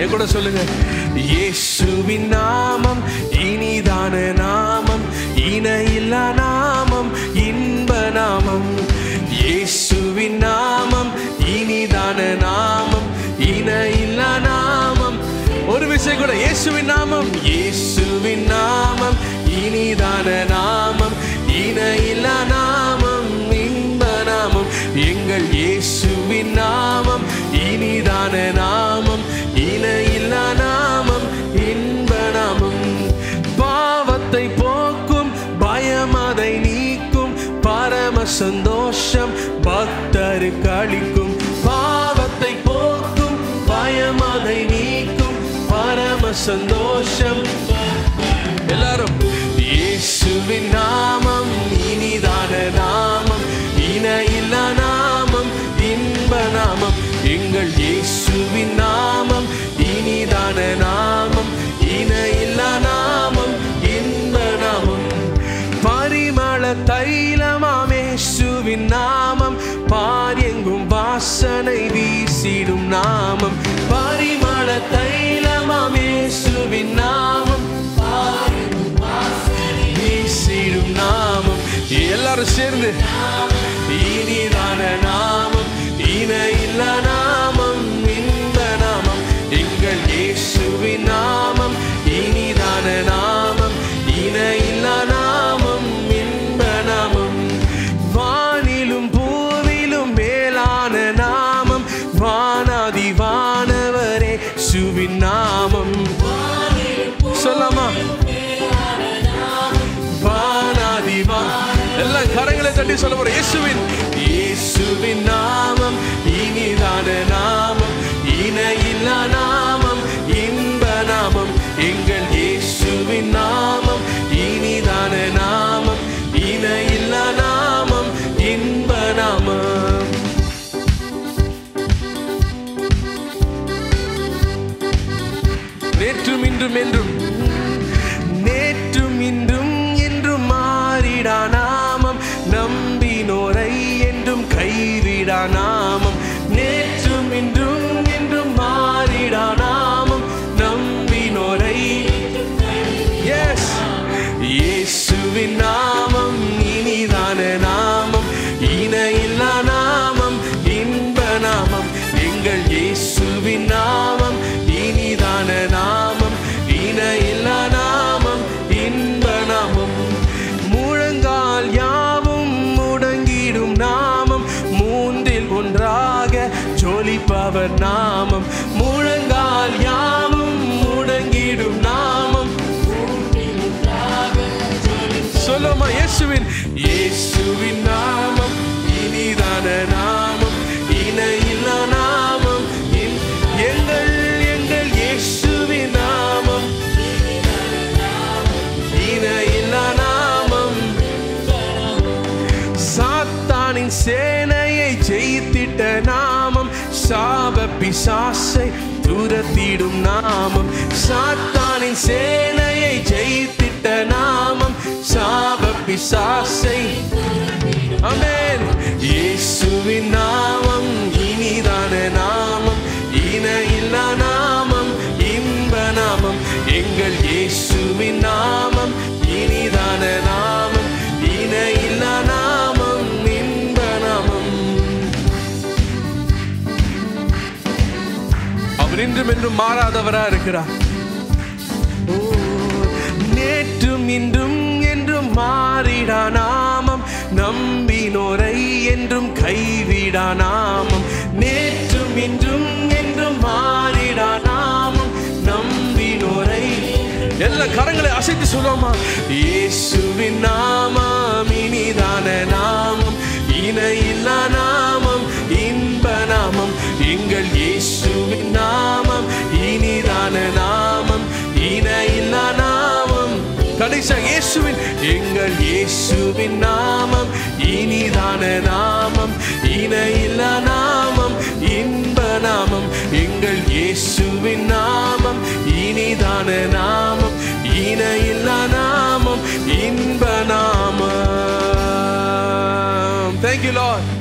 என் கூட சொல்லுங்க. இயேசுவின் நாமம் இனிதான நாமம், இணையில்லா நாமம், இன்ப நாமம். இயேசுவின் நாமம் இனிதான நாமம், இணையில்லா நாமம். ஒரு விஷயம் கூட, இயேசுவின் நாமம், இயேசுவின் நாமம் இனிதான நாமம், இணையில்லா நாமம், இன்ப நாமம். எங்கள் இயேசுவின் நாமம் இனிதான நாமம், இணையில்லா நாமம், இன்ப நாமம். பாவத்தை போக்கும், பயம் அதை நீக்கும், பரம சந்தோஷம் பக்தருக்கு அளிக்கும். பாவத்தை போக்கும், பயம் அதை நீக்கும், பரம சந்தோஷம். எல்லாரும் இயேசுவின் நாமம் இனிதான நாமம், இணையில்லா நாமம், இன்ப நாமம். எங்கள் இயேசுவின் நாமம் இனிதான நாமம், இணையில்லா நாமம், இன்ப நாமம். பரிமள தைலமாம் இயேசுவின் நாமம், பார் எங்கும் வாசனை வீசிடும் நாமம். பரிமள தைலமாம் இயேசுவின் நாமம், வீசிடும் நாமம். எல்லாரும் சேர்ந்து இனிதான நாமம், இணையில்லா நாமம், இன்ப நாமம். எங்கள் இயேசுவின் நாமம் இனிதான நாமம், இணையில்லா நாமம், இன்ப நாமம். வானிலும் பூவிலும் மேலான நாமம், வானாதி வானவரே இயேசுவின் நாமம். சொல்லாமா? வானாதி எல்லாம் கரங்களை தட்டி சொல்ல போற. இயேசுவின் நாமம் இனிதான நாமம், இணையில்லா நாமம், இன்ப நாமம். எங்கள் இயேசுவின் நாமம் இனிதான நாமம், இணையில்லா நாமம், இன்ப நாமம். நேற்றும் இன்றும் என்றும், நேற்றும் இன்றும் என்றும் மாறிடா நாமம், நம்பினோரை என்றும் கைவிடா நாமம். நேற்றும் இன்றும் என்றும் மாறிடா நாமம், நம்பினோரை. எஸ், இயேசுவின் நாமம் இனிதான நாமம், இணையில்லா நாமம், இன்ப நாமம். எங்கள் இயேசுவின் நாமம் இனிதான நாமம், இணையில்லா நாமம், இன்ப நாமம். முழங்கால் யாவும் முடங்கிடும் நாமம், மூன்றில் ஒன்றாக ஜொலிப்பவர் நாமம். முழங்கால் யாவும் முடங்கிடும் நாமம், சொல்லுமா? இயேசுவின் நாமம் இனிதான நாமம், இணையில்லா நாமம். எங்கள் இயேசுவின் நாமம் இணையில்லா நாமம். சாத்தானின் சேனையை ஜெயித்திட்ட நாமம், சாப பிசாசை துரத்திடும் நாமம். சாத்தானின் சேனையை ஜெயித்திட்ட நாமம், சாப பிசாசை. ஆமென். இயேசுவின் நாமம் இனிதான நாமம், இணையில்லா நாமம், இன்ப நாமம். எங்கள் இயேசுவின் நாமம் இனிதான நாமம், இணையில்லா நாமம், இன்ப நாமம். அவர் இன்றும் என்றும் மாறாதவரா இருக்கிறார். நேற்றும் இன்றும் என்றும் மாறிடா நாமம், நம்பினோரை என்றும் கைவிடா நாமம். நேற்றும் இன்றும் என்றும் மாறிடா நாமம், நம்பினோரை. எல்லா கரங்களை அசைத்து சொல்லுமா? இயேசுவின் நாமம் இனிதான நாமம், இணையில்லா நாமம், இன்ப நாமம். எங்கள் இயேசுவின் நாமம் இனிதான நாமம், இணையில்லா நாமம். கடைசியாக இயேசுவின், எங்கள் இயேசுவின் நாமம் இனிதான நாமம், இணையில்லா நாமம், இன்ப நாமம். எங்கள் இயேசுவின் நாமம் இனிதான நாமம், இணையில்லா நாமம், இன்ப நாமம். Thank you, Lord.